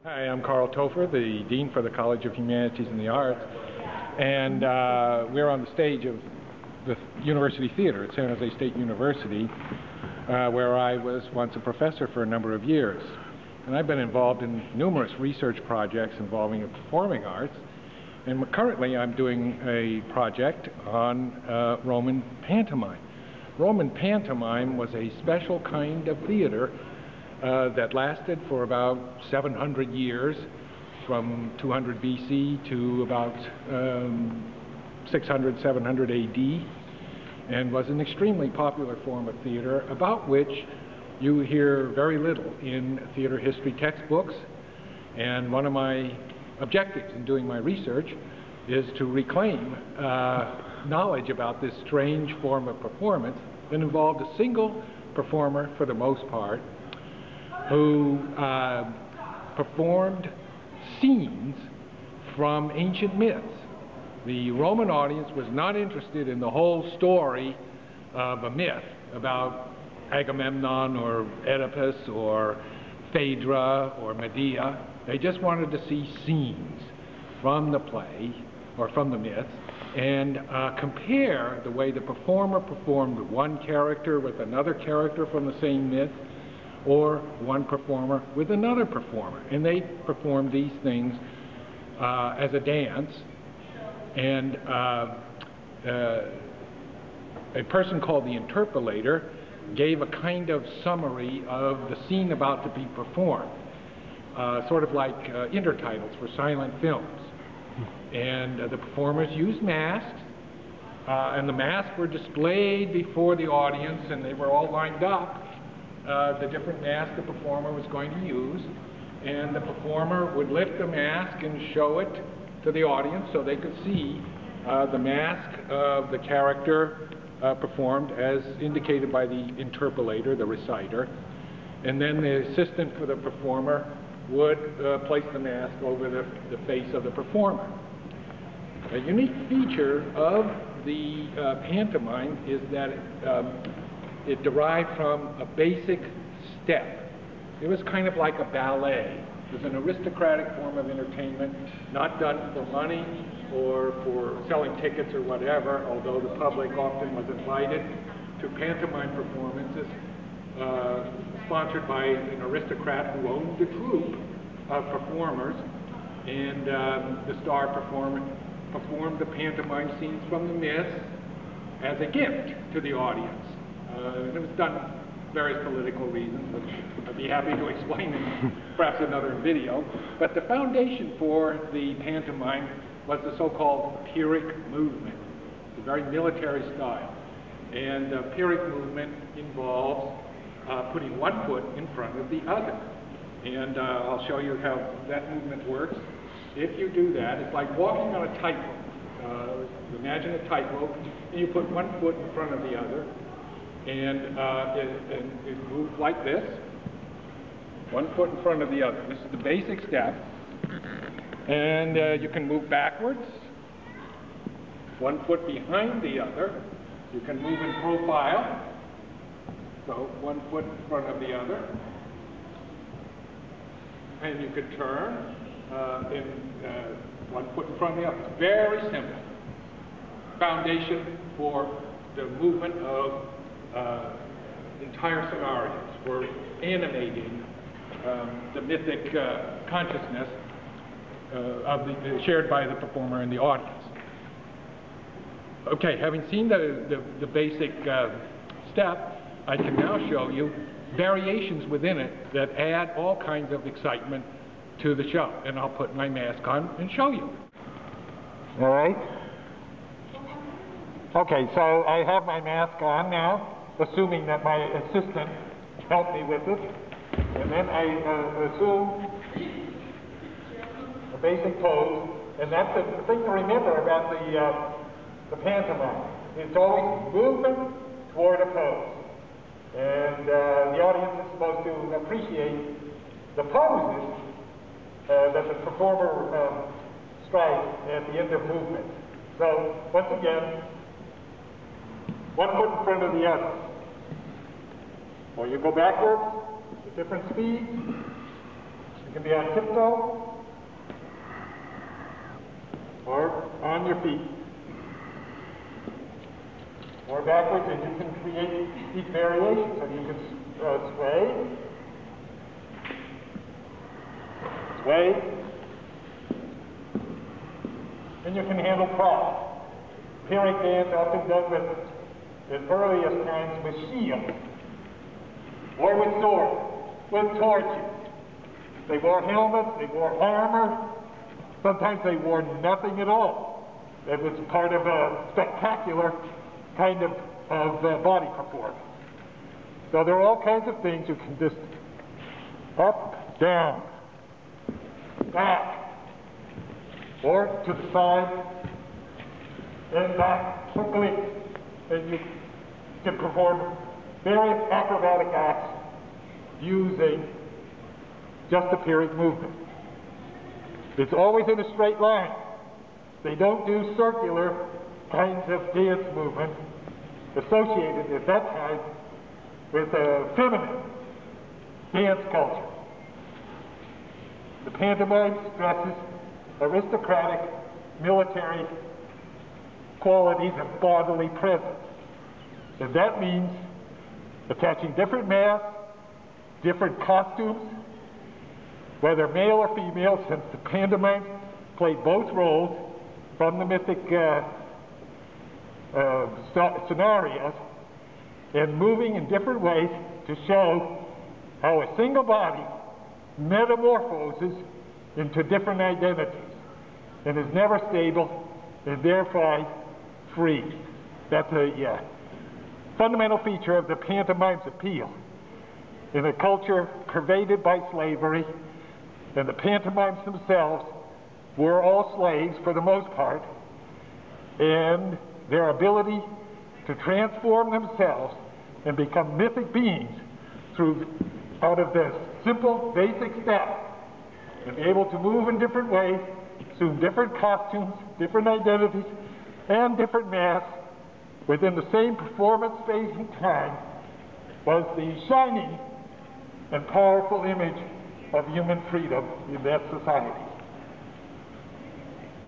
Hi, I'm Karl Toepfer, the Dean for the College of Humanities and the Arts, and we're on the stage of the University Theater at San Jose State University, where I was once a professor for a number of years. And I've been involved in numerous research projects involving the performing arts, and currently I'm doing a project on Roman pantomime. Roman pantomime was a special kind of theater that lasted for about 700 years, from 200 BC to about 600, 700 AD, and was an extremely popular form of theater about which you hear very little in theater history textbooks. And one of my objectives in doing my research is to reclaim knowledge about this strange form of performance that involved a single performer for the most part, who performed scenes from ancient myths. The Roman audience was not interested in the whole story of a myth about Agamemnon or Oedipus or Phaedra or Medea. They just wanted to see scenes from the play or from the myths and compare the way the performer performed one character with another character from the same myth, or one performer with another performer. And they performed these things as a dance. And a person called the interpolator gave a kind of summary of the scene about to be performed, sort of like intertitles for silent films. And the performers used masks, and the masks were displayed before the audience, and they were all lined up, the different masks the performer was going to use, and the performer would lift the mask and show it to the audience so they could see the mask of the character performed as indicated by the interpolator, the reciter, and then the assistant for the performer would place the mask over the face of the performer. A unique feature of the pantomime is that it derived from a basic step. It was kind of like a ballet. It was an aristocratic form of entertainment, not done for money or for selling tickets or whatever, although the public often was invited to pantomime performances sponsored by an aristocrat who owned the troupe of performers, and the star performer performed the pantomime scenes from the myths as a gift to the audience. It was done for various political reasons, which I'd be happy to explain in perhaps another video. But the foundation for the pantomime was the so-called Pyrrhic movement. It's a very military style. And the Pyrrhic movement involves putting one foot in front of the other. And I'll show you how that movement works. If you do that, it's like walking on a tightrope. Imagine a tightrope, and you put one foot in front of the other, and it moves like this, one foot in front of the other. This is the basic step. And you can move backwards, one foot behind the other. You can move in profile, so one foot in front of the other. And you could turn one foot in front of the other. Very simple. Foundation for the movement of entire scenarios, for animating the mythic consciousness shared by the performer and the audience. Okay, having seen the basic step, I can now show you variations within it that add all kinds of excitement to the show. And I'll put my mask on and show you. All right. Okay, so I have my mask on now, assuming that my assistant helped me with it. And then I assume a basic pose. And that's the thing to remember about the pantomime. It's always movement toward a pose. And the audience is supposed to appreciate the poses that the performer strikes at the end of movement. So, once again, one foot in front of the other. Or you go backwards at different speeds. You can be on tiptoe or on your feet, or backwards, and you can create these variations. So you can sway, and you can handle props. Pyrrhic dance often done with, in earliest times, with shields, or with swords, with torches. They wore helmets, they wore armor, sometimes they wore nothing at all. It was part of a spectacular kind of body performance. So there are all kinds of things you can just up, down, back, or to the side, and back quickly, and you can perform various acrobatic acts using just a Pyrrhic movement. It's always in a straight line. They don't do circular kinds of dance movement associated at that time with a feminine dance culture. The pantomime stresses aristocratic, military qualities of bodily presence. And that means attaching different masks, different costumes, whether male or female, since the pantomime played both roles from the mythic scenarios, and moving in different ways to show how a single body metamorphoses into different identities and is never stable and therefore free. That's a fundamental feature of the pantomime's appeal. In a culture pervaded by slavery, and the pantomimes themselves were all slaves for the most part, and their ability to transform themselves and become mythic beings out of the simple, basic steps, and be able to move in different ways, assume different costumes, different identities, and different masks within the same performance space and time, was the shining and powerful image of human freedom in that society.